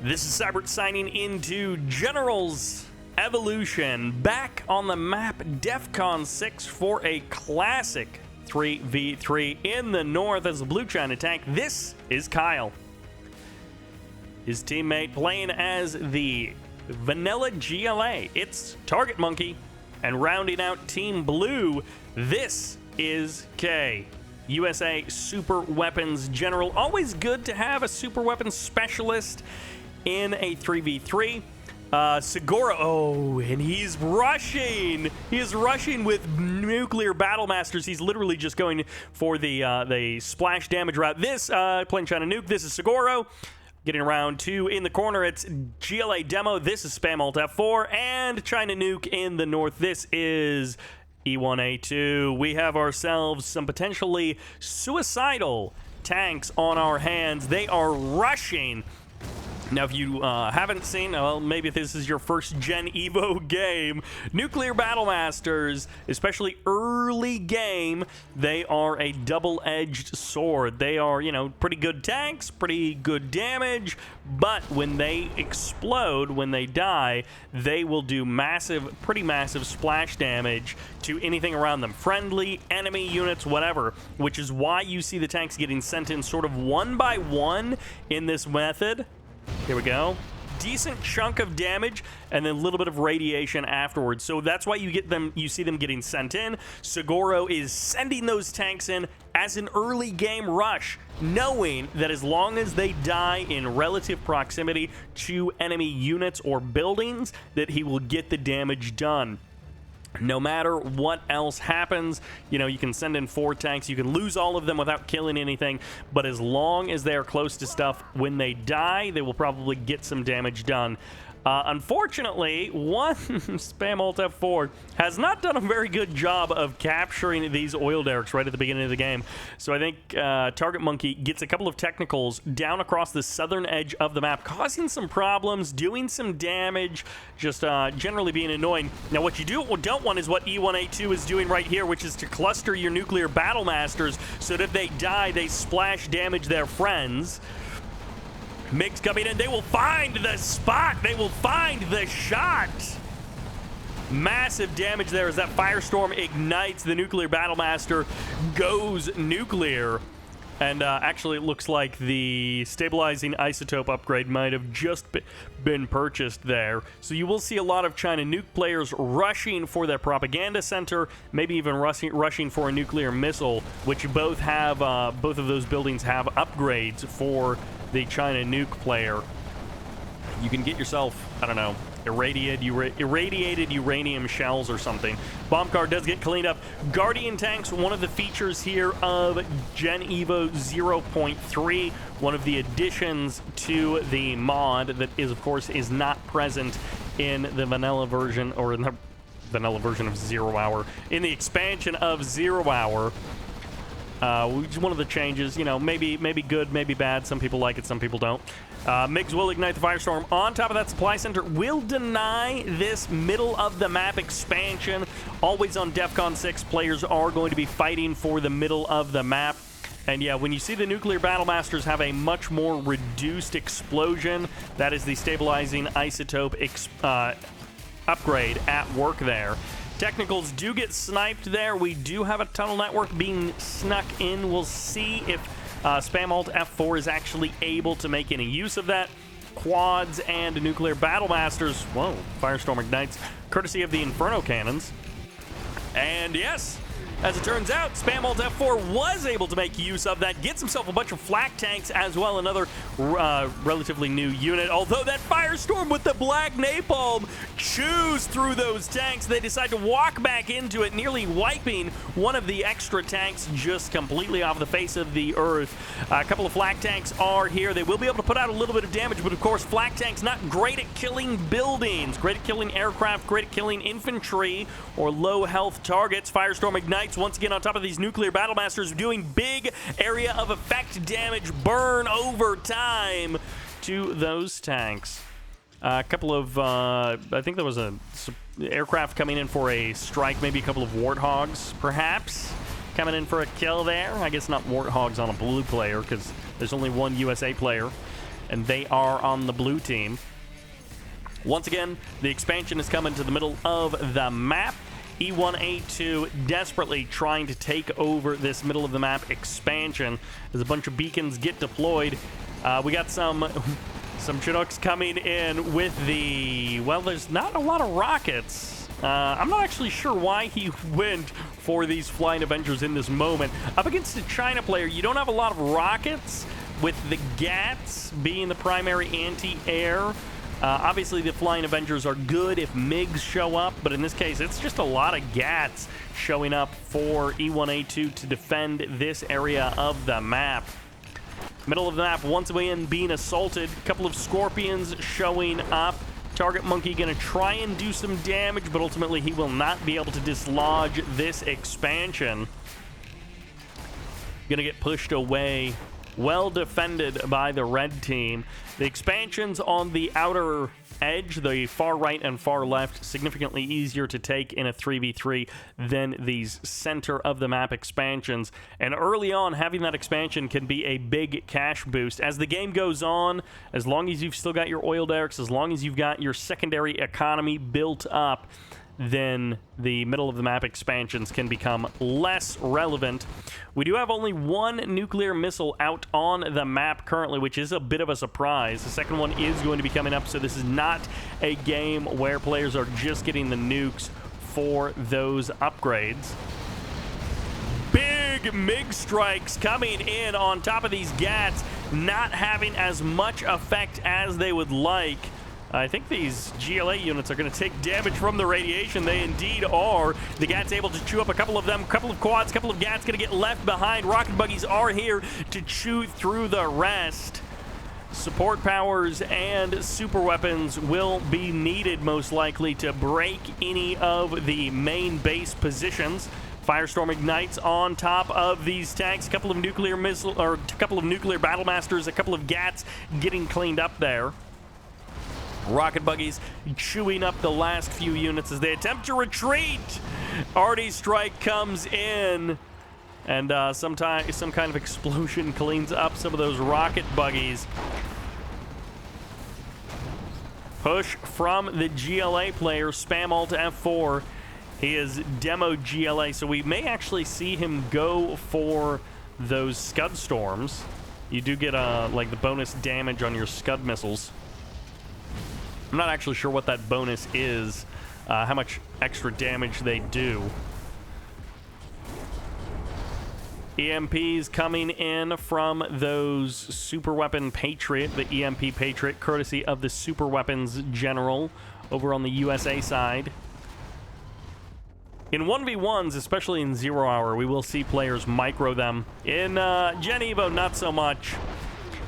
This is Sybert signing into General's Evolution, back on the map DEFCON 6 for a classic 3v3 in the north as the blue China tank. This is Kyle. His teammate playing as the vanilla GLA. It's TargetMonkey. And rounding out Team Blue, this is Khay. USA Super Weapons General. Always good to have a Super Weapons Specialist in a 3v3. Segura, oh, and he's rushing. He is rushing with nuclear battle masters. He's literally just going for the splash damage route. This, playing China Nuke, this is Segura. Getting around two in the corner, it's GLA Demo. This is Spam Alt F4, and China Nuke in the north. This is E1A2. We have ourselves some potentially suicidal tanks on our hands. They are rushing. Now, if you haven't seen, well, maybe this is your first GenEvo game, Nuclear Battle Masters, especially early game, they are a double-edged sword. They are, you know, pretty good tanks, pretty good damage, but when they explode, when they die, they will do massive, pretty massive splash damage to anything around them. Friendly, enemy units, whatever, which is why you see the tanks getting sent in sort of one by one in this method. Here we go. Decent chunk of damage and then a little bit of radiation afterwards. So that's why you see them getting sent in. Seguro is sending those tanks in as an early game rush, knowing that as long as they die in relative proximity to enemy units or buildings, that he will get the damage done. No matter what else happens, you know, you can send in 4 tanks, you can lose all of them without killing anything, but as long as they are close to stuff, when they die, they will probably get some damage done. Unfortunately, one Spam Alt F4 has not done a very good job of capturing these oil derricks right at the beginning of the game. So I think TargetMonkey gets a couple of technicals down across the southern edge of the map, causing some problems, doing some damage, just generally being annoying. Now, what you don't want is what E1A2 is doing right here, which is to cluster your nuclear battle masters so that if they die, they splash damage their friends. Mix coming in. They will find the spot. They will find the shot. Massive damage there as that firestorm ignites. The nuclear battle master goes nuclear. And actually, it looks like the stabilizing isotope upgrade might have just been purchased there. So you will see a lot of China Nuke players rushing for their propaganda center, maybe even rushing for a nuclear missile, which both of those buildings have upgrades for the China Nuke player. You can get yourself, I don't know, irradiated uranium shells or something. Bomb car does get cleaned up. Guardian tanks, one of the features here of GenEvo 0.3, one of the additions to the mod that is, of course, is not present in the vanilla version, or in the vanilla version of 0 Hour. In the expansion of 0 Hour, which is one of the changes, you know, maybe good, maybe bad. Some people like it, some people don't. MiGs will ignite the firestorm on top of that supply center, will deny this middle of the map expansion. Always on DEFCON 6, players are going to be fighting for the middle of the map. And yeah, when you see the nuclear battle masters have a much more reduced explosion, that is the stabilizing isotope upgrade at work there. Technicals do get sniped there. We do have a tunnel network being snuck in. We'll see if Spam Alt F4 is actually able to make any use of that. Quads and nuclear battle masters. Whoa, firestorm ignites, courtesy of the Inferno cannons. And yes, as it turns out, Spam Alt F4 was able to make use of that, gets himself a bunch of flak tanks as well, another relatively new unit. Although that firestorm with the black napalm chews through those tanks, they decide to walk back into it, nearly wiping one of the extra tanks just completely off the face of the earth. A couple of flak tanks are here. They will be able to put out a little bit of damage, but of course, flak tanks not great at killing buildings, great at killing aircraft, great at killing infantry or low health targets. Firestorm ignites once again on top of these nuclear battle masters, doing big area of effect damage, burn over time to those tanks. A couple of, I think there was a aircraft coming in for a strike, maybe a couple of Warthogs, perhaps, coming in for a kill there. I guess not Warthogs on a blue player, because there's only one USA player. and they are on the blue team. Once again, the expansion is coming to the middle of the map. E1A2 desperately trying to take over this middle of the map expansion as a bunch of beacons get deployed. We got some Chinooks coming in with the, well, there's not a lot of rockets. I'm not actually sure why he went for these Flying Avengers in this moment. Up against a China player, you don't have a lot of rockets, with the GATs being the primary anti-air. Obviously, the Flying Avengers are good if MiGs show up, but in this case, it's just a lot of GATs showing up for E1A2 to defend this area of the map. Middle of the map, once again being assaulted. A couple of Scorpions showing up. TargetMonkey going to try and do some damage, but ultimately he will not be able to dislodge this expansion. Going to get pushed away. Well defended by the red team. The expansions on the outer edge, the far right and far left, significantly easier to take in a 3v3 than these center of the map expansions. And early on, having that expansion can be a big cash boost. As the game goes on, as long as you've still got your oil derricks, as long as you've got your secondary economy built up, then the middle of the map expansions can become less relevant. We do have only one nuclear missile out on the map currently, which is a bit of a surprise. The second one is going to be coming up, so this is not a game where players are just getting the nukes for those upgrades. Big MiG strikes coming in on top of these GATs, not having as much effect as they would like. I think these GLA units are going to take damage from the radiation. They indeed are. The GAT's able to chew up a couple of them, a couple of quads, a couple of GATs going to get left behind. Rocket buggies are here to chew through the rest. Support powers and super weapons will be needed most likely to break any of the main base positions. Firestorm ignites on top of these tanks. A couple of nuclear missile, or a couple of nuclear battle masters, a couple of GATs getting cleaned up there. Rocket buggies chewing up the last few units as they attempt to retreat. Arty strike comes in, and some kind of explosion cleans up some of those rocket buggies. Push from the GLA player. Spam alt F4. He is demo GLA, so we may actually see him go for those Scud Storms. You do get like the bonus damage on your Scud missiles. I'm not actually sure what that bonus is, how much extra damage they do. EMPs coming in from those Super Weapon Patriot, the EMP Patriot, courtesy of the Super Weapons General over on the USA side. In 1v1s, especially in 0 hour, we will see players micro them. In GenEvo, not so much.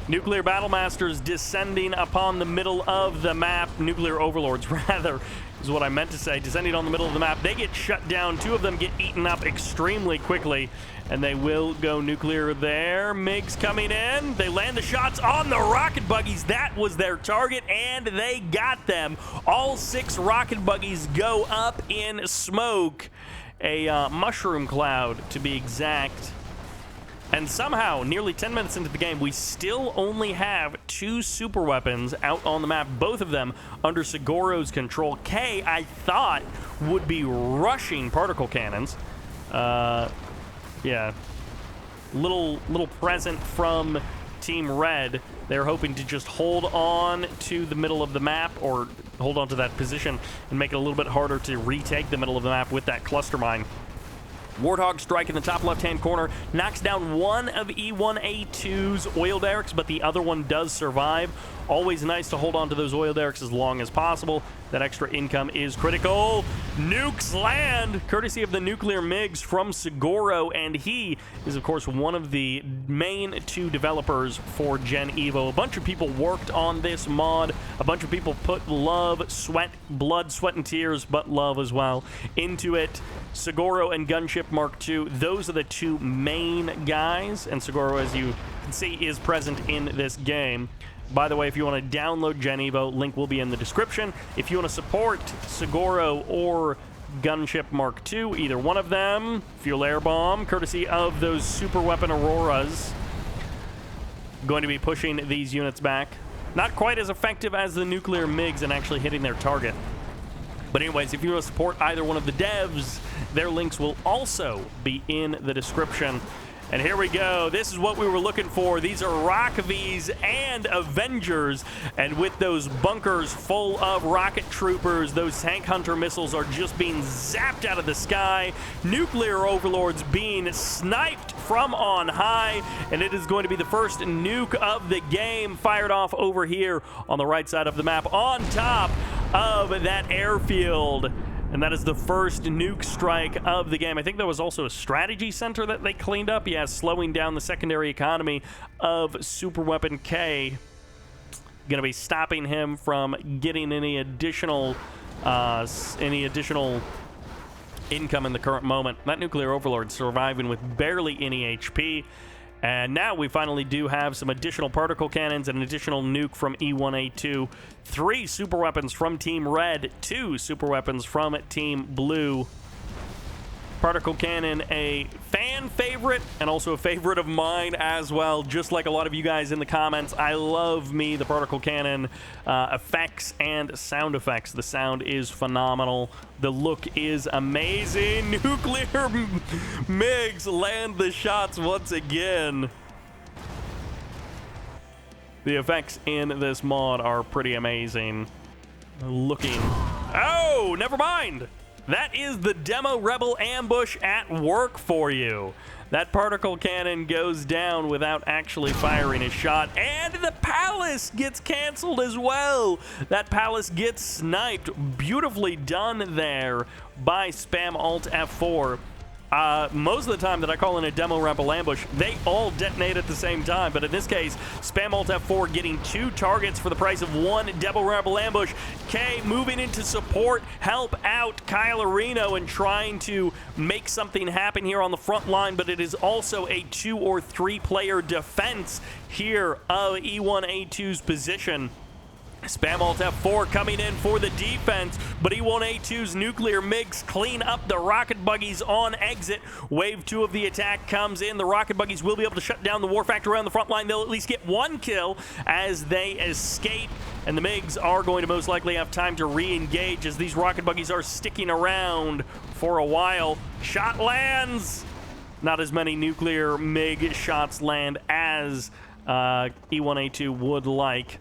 Nuclear Battle Masters descending upon the middle of the map. Nuclear Overlords, rather, is what I meant to say. Descending on the middle of the map. They get shut down. Two of them get eaten up extremely quickly, and they will go nuclear there. MiGs coming in. They land the shots on the rocket buggies. That was their target, and they got them. All 6 rocket buggies go up in smoke. A mushroom cloud, to be exact. And somehow, nearly 10 minutes into the game, we still only have 2 super weapons out on the map, both of them under Segoro's control. Khay, I thought, would be rushing particle cannons. Yeah. Little present from Team Red. They're hoping to just hold on to the middle of the map, or hold on to that position and make it a little bit harder to retake the middle of the map with that cluster mine. Warthog strike in the top left-hand corner knocks down one of E1A2's oil derricks, but the other one does survive. Always nice to hold on to those oil derricks as long as possible. That extra income is critical. Nukes land, courtesy of the nuclear MiGs from Segoro, and he is, of course, one of the main 2 developers for GenEvo. A bunch of people worked on this mod. A bunch of people put love, sweat, blood, sweat, and tears, but love as well, into it. Segoro and Gunship Mark II, those are the 2 main guys, and Segoro, as you can see, is present in this game. By the way, if you want to download GenEvo, link will be in the description. If you want to support Segoro or Gunship Mark II, either one of them, Fuel Air Bomb, courtesy of those Super Weapon Auroras, going to be pushing these units back. Not quite as effective as the nuclear MiGs in actually hitting their target. But anyways, if you want to support either one of the devs, their links will also be in the description. And here we go. This is what we were looking for. These are Rock-Vs and Avengers. And with those bunkers full of rocket troopers, those tank hunter missiles are just being zapped out of the sky. Nuclear overlords being sniped from on high. And it is going to be the first nuke of the game fired off over here on the right side of the map on top of that airfield. And that is the first nuke strike of the game. I think there was also a strategy center that they cleaned up. Yeah, slowing down the secondary economy of superweapon Khay. Going to be stopping him from getting any additional income in the current moment. That nuclear overlord surviving with barely any HP. And now we finally do have some additional particle cannons and an additional nuke from E1A2. 3 super weapons from Team Red, 2 super weapons from Team Blue. Particle cannon, a fan favorite and also a favorite of mine as well. Just like a lot of you guys in the comments, I love me the particle cannon effects and sound effects. The sound is phenomenal. The look is amazing. Nuclear MiGs land the shots once again. The effects in this mod are pretty amazing. Looking. Oh, never mind. That is the Demo Rebel ambush at work for you. That particle cannon goes down without actually firing a shot, and the palace gets canceled as well. That palace gets sniped. Beautifully done there by Spam Alt F4. Most of the time that I call in a Demo Rebel ambush, they all detonate at the same time. But in this case, Spam Alt F4 getting 2 targets for the price of 1 Demo Rebel ambush. Khay moving into support, help out kylerino and trying to make something happen here on the front line. But it is also a 2 or 3 player defense here of E1A2's position. Spam Alt F4 coming in for the defense, but E1A2's nuclear MiGs clean up the rocket buggies on exit. Wave 2 of the attack comes in. The rocket buggies will be able to shut down the war factor around the front line. They'll at least get 1 kill as they escape, and the MiGs are going to most likely have time to re-engage as these rocket buggies are sticking around for a while. Shot lands. Not as many nuclear MiG shots land as E1A2 would like.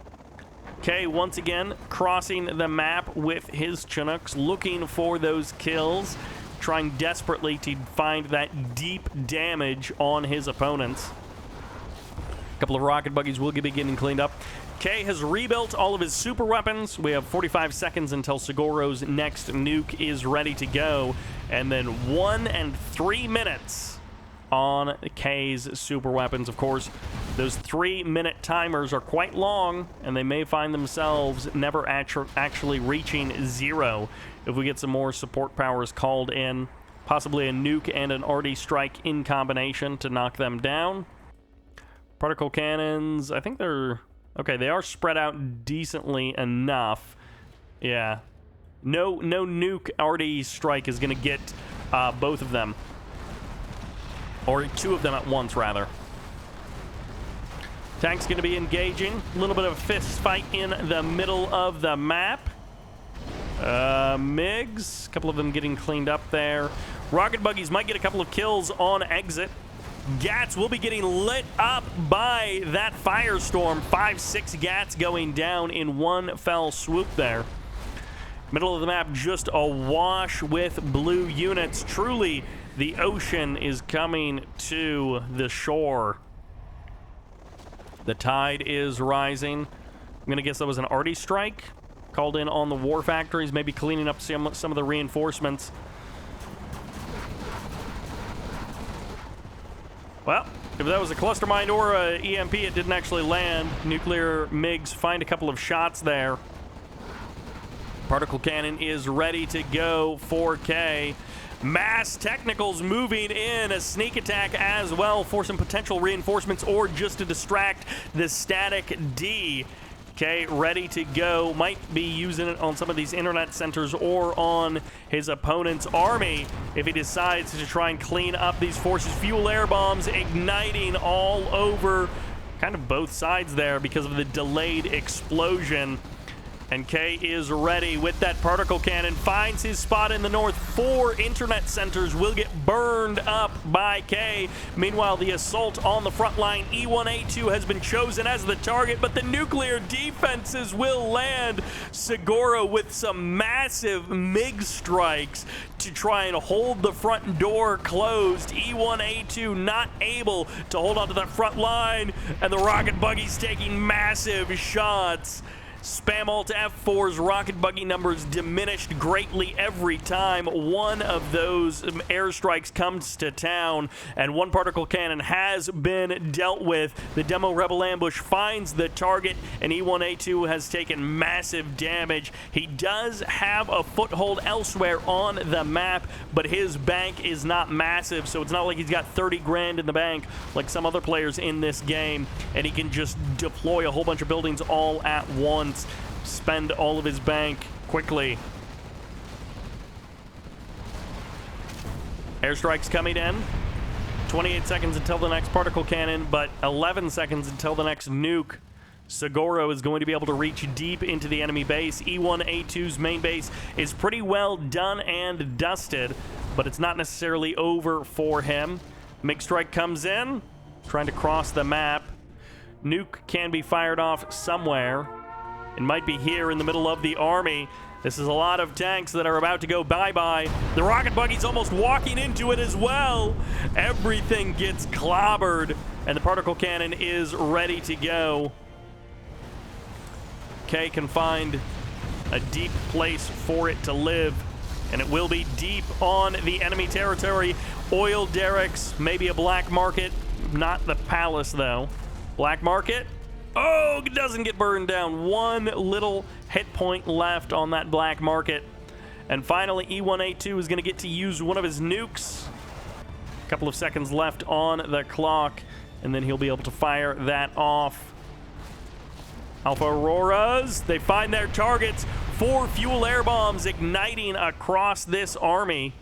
Khay once again crossing the map with his Chinooks, looking for those kills, trying desperately to find that deep damage on his opponents. A couple of rocket buggies will be getting cleaned up. Khay has rebuilt all of his super weapons. We have 45 seconds until Segoro's next nuke is ready to go, and then 1 and 3 minutes on Khay's super weapons. Of course, those 3-minute timers are quite long, and they may find themselves never actually reaching 0 if we get some more support powers called in. Possibly a nuke and an RD strike in combination to knock them down. Particle cannons, I think they're... okay, they are spread out decently enough. Yeah. No nuke RD strike is going to get both of them. Or 2 of them at once, rather. Tank's going to be engaging. A little bit of a fist fight in the middle of the map. MiGs, a couple of them getting cleaned up there. Rocket buggies might get a couple of kills on exit. Gats will be getting lit up by that firestorm. 5-6 Gats going down in one fell swoop there. Middle of the map just awash with blue units. Truly, the ocean is coming to the shore. The tide is rising. I'm going to guess that was an RD strike called in on the war factories, maybe cleaning up some of the reinforcements. Well, if that was a cluster mine or a EMP, it didn't actually land. Nuclear MiGs find a couple of shots there. Particle cannon is ready to go for Khay. Mass technicals moving in, a sneak attack as well for some potential reinforcements or just to distract the static D. Khay ready to go. Might be using it on some of these internet centers or on his opponent's army if he decides to try and clean up these forces. Fuel air bombs igniting all over kind of both sides there because of the delayed explosion. And Khay is ready with that particle cannon, finds his spot in the north. 4 internet centers will get burned up by Khay. Meanwhile, the assault on the front line, E1A2 has been chosen as the target, but the nuclear defenses will land. Segura with some massive MiG strikes to try and hold the front door closed. E1A2 not able to hold onto that front line, and the rocket buggy's taking massive shots. Spam Alt F4's rocket buggy numbers diminished greatly every time one of those airstrikes comes to town, and 1 particle cannon has been dealt with. The demo rebel ambush finds the target, and E1A2 has taken massive damage. He does have a foothold elsewhere on the map, but his bank is not massive, so it's not like he's got 30 grand in the bank like some other players in this game, and he can just deploy a whole bunch of buildings all at once. Spend all of his bank quickly. Airstrikes coming in. 28 seconds until the next particle cannon, but 11 seconds until the next nuke. Seguro is going to be able to reach deep into the enemy base. E1A2's main base is pretty well done and dusted, but it's not necessarily over for him. MiG strike comes in, trying to cross the map. Nuke can be fired off somewhere. It might be here in the middle of the army. This is a lot of tanks that are about to go bye-bye. The rocket buggy's almost walking into it as well. Everything gets clobbered, and the particle cannon is ready to go. Khay can find a deep place for it to live, and it will be deep on the enemy territory. Oil derricks, maybe a black market. Not the palace, though. Black market. Oh, it doesn't get burned down. 1 little hit point left on that black market. And finally, E1A2 is going to get to use one of his nukes. A couple of seconds left on the clock, and then he'll be able to fire that off. Alpha Auroras, they find their targets. 4 fuel air bombs igniting across this army.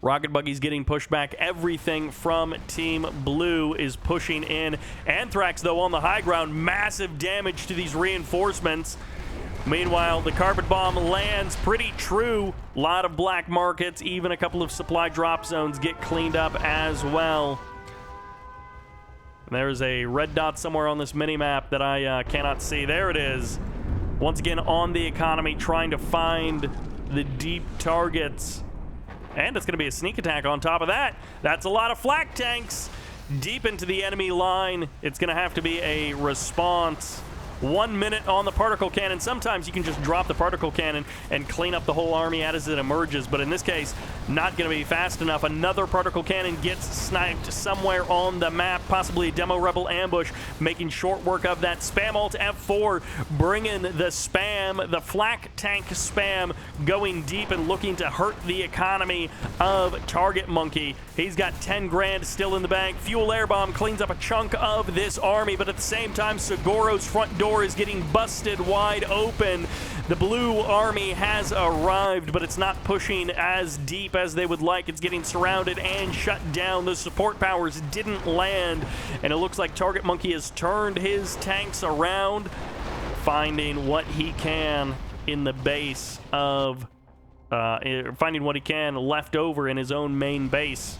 Rocket buggy's getting pushed back. Everything from Team Blue is pushing in. Anthrax, though, on the high ground. Massive damage to these reinforcements. Meanwhile, the carpet bomb lands pretty true. A lot of black markets. Even a couple of supply drop zones get cleaned up as well. There's a red dot somewhere on this minimap that I cannot see. There it is. Once again, on the economy, trying to find the deep targets. And it's going to be a sneak attack on top of that. That's a lot of flak tanks deep into the enemy line. It's going to have to be a response. 1 minute on the particle cannon. Sometimes you can just drop the particle cannon and clean up the whole army as it emerges, but in this case, not going to be fast enough. Another particle cannon gets sniped somewhere on the map, possibly a demo rebel ambush, making short work of that. Spam Alt F4, bringing the spam, the flak tank spam, going deep and looking to hurt the economy of TargetMonkey. He's got 10 grand still in the bank. Fuel air bomb cleans up a chunk of this army, but at the same time, Seguro's front door is getting busted wide open. The blue army has arrived, but it's not pushing as deep as they would like. It's getting surrounded and shut down. The support powers didn't land, and it looks like TargetMonkey has turned his tanks around, finding what he can in the base of finding what he can left over in his own main base.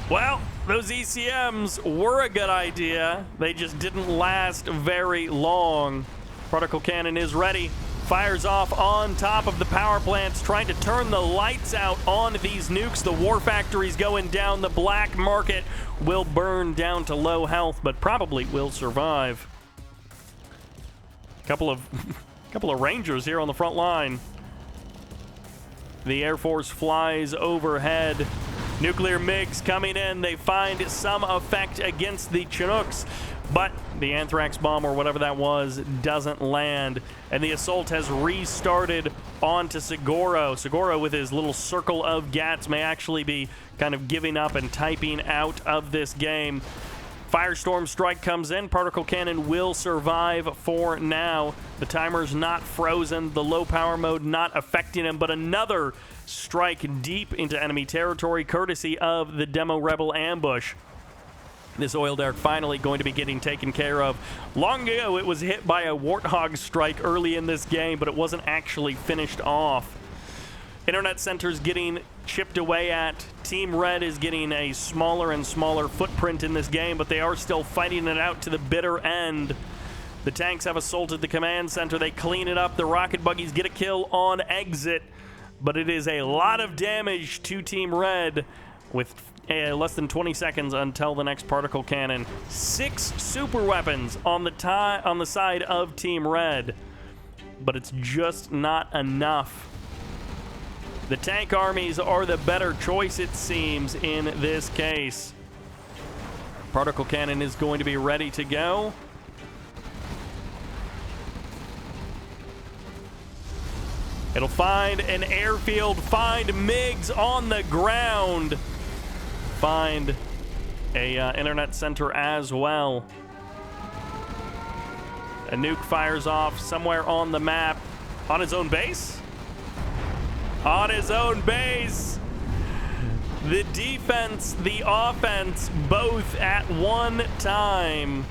Well, those ECMs were a good idea. They just didn't last very long. Particle cannon is ready. Fires off on top of the power plants, trying to turn the lights out on these nukes. The war factory's going down. The black market will burn down to low health, but probably will survive. Couple of Rangers here on the front line. The Air Force flies overhead. Nuclear MiGs coming in. They find some effect against the Chinooks, but the anthrax bomb or whatever that was doesn't land, and the assault has restarted onto Seguro. Seguro, with his little circle of gats, may actually be kind of giving up and typing out of this game. Firestorm strike comes in. Particle cannon will survive for now. The timer's not frozen. The low power mode not affecting him, but another strike deep into enemy territory, courtesy of the Demo Rebel ambush. This oil derrick finally going to be getting taken care of. Long ago, it was hit by a Warthog strike early in this game, but it wasn't actually finished off. Internet center's getting chipped away at. Team Red is getting a smaller and smaller footprint in this game, but they are still fighting it out to the bitter end. The tanks have assaulted the command center. They clean it up. The rocket buggies get a kill on exit, but it is a lot of damage to Team Red with less than 20 seconds until the next particle cannon. 6 super weapons on the side of Team Red, but it's just not enough. The tank armies are the better choice, it seems, in this case. Particle cannon is going to be ready to go. It'll find an airfield, find MiGs on the ground, find a internet center as well. A nuke fires off somewhere on the map. On his own base? On his own base! The defense, the offense, both at one time.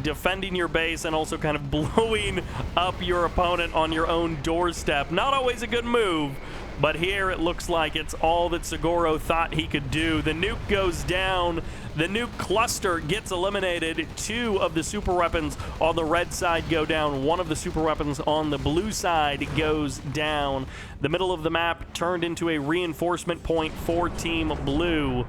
Defending your base and also kind of blowing up your opponent on your own doorstep. Not always a good move, but here it looks like it's all that Seguro thought he could do. The nuke goes down. The nuke cluster gets eliminated. 2 of the super weapons on the red side go down. 1 of the super weapons on the blue side goes down. The middle of the map turned into a reinforcement point for Team Blue.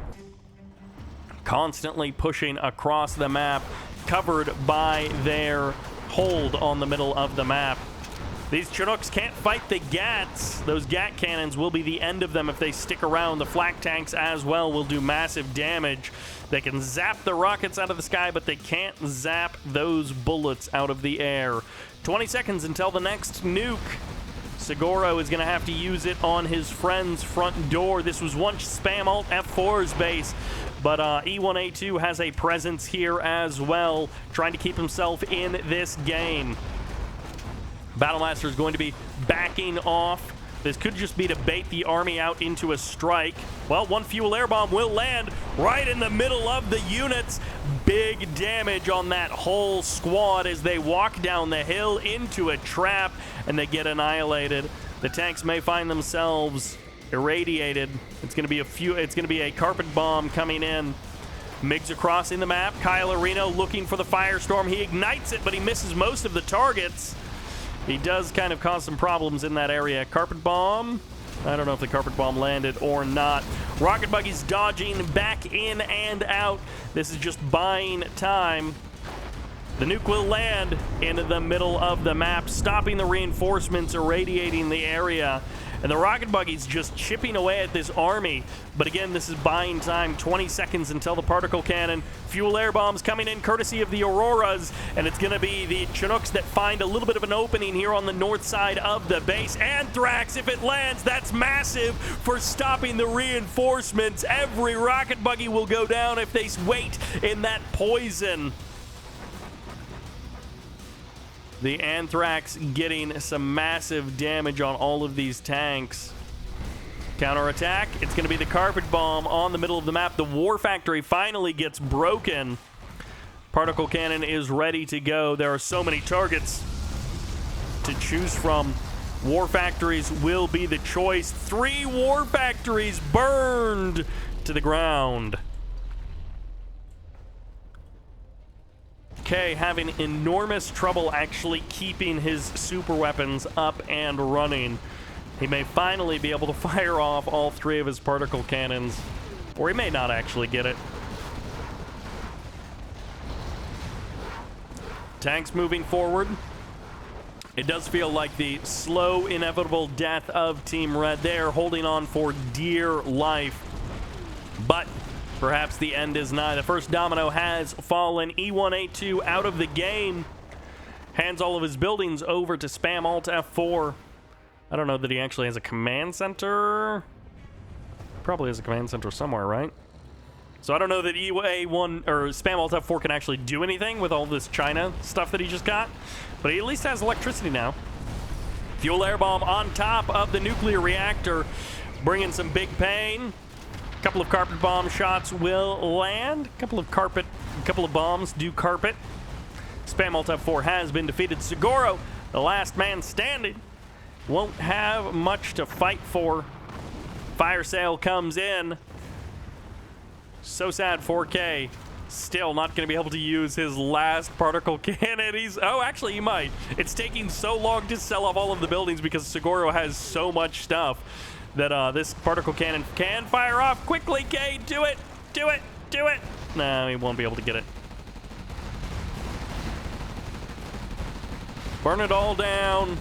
Constantly pushing across the map, covered by their hold on the middle of the map. These Chinooks can't fight the GATs. Those GAT cannons will be the end of them if they stick around. The flak tanks as well will do massive damage. They can zap the rockets out of the sky, but they can't zap those bullets out of the air. 20 seconds until the next nuke. Seguro is going to have to use it on his friend's front door. This was once Spam Alt F4's base, but E1A2 has a presence here as well, trying to keep himself in this game. Battlemaster is going to be backing off. This could just be to bait the army out into a strike. Well, 1 fuel air bomb will land right in the middle of the units. Big damage on that whole squad as they walk down the hill into a trap and they get annihilated. The tanks may find themselves irradiated. It's going to be a carpet bomb coming in. MiGs are crossing the map. Kylerino looking for the firestorm. He ignites it, but he misses most of the targets. He does kind of cause some problems in that area. Carpet bomb. I don't know if the carpet bomb landed or not. Rocket buggies dodging back in and out. This is just buying time. The nuke will land in the middle of the map, stopping the reinforcements, irradiating the area. And the rocket buggies just chipping away at this army. But again, this is buying time. 20 seconds until the particle cannon. Fuel air bombs coming in courtesy of the Auroras. And it's going to be the Chinooks that find a little bit of an opening here on the north side of the base. Anthrax, if it lands, that's massive for stopping the reinforcements. Every rocket buggy will go down if they wait in that poison. The Anthrax getting some massive damage on all of these tanks. Counterattack. It's going to be the carpet bomb on the middle of the map. The War Factory finally gets broken. Particle cannon is ready to go. There are so many targets to choose from. War Factories will be the choice. 3 War Factories burned to the ground. Khay having enormous trouble actually keeping his super weapons up and running. He may finally be able to fire off all 3 of his particle cannons, or he may not actually get it. Tanks moving forward. It does feel like the slow, inevitable death of Team Red. They are holding on for dear life, but perhaps the end is nigh. The first domino has fallen. E1A2 out of the game. Hands all of his buildings over to Spam Alt F4. I don't know that he actually has a command center. Probably has a command center somewhere, right? So I don't know that E1 or Spam Alt F4 can actually do anything with all this China stuff that he just got. But he at least has electricity now. Fuel air bomb on top of the nuclear reactor. bringing some big pain. A couple of carpet bomb shots will land. A couple of bombs do carpet. Spam Alt F4 has been defeated. Seguro, the last man standing, won't have much to fight for. Fire sale comes in. So sad for Khay. Still not going to be able to use his last particle cannon. Oh, actually, he might. It's taking so long to sell off all of the buildings because Seguro has so much stuff that this particle cannon can fire off quickly. Khay, do it, do it, do it. No, he won't be able to get it. Burn it all down.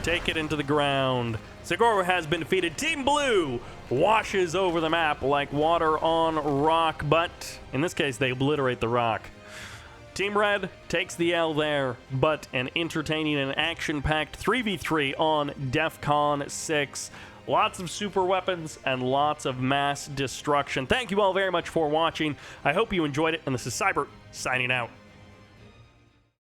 Take it into the ground. Seguro has been defeated. Team Blue washes over the map like water on rock, but in this case, they obliterate the rock. Team Red takes the L there, but an entertaining and action-packed 3v3 on DEFCON 6. Lots of super weapons and lots of mass destruction. Thank you all very much for watching. I hope you enjoyed it, and this is Sybert signing out.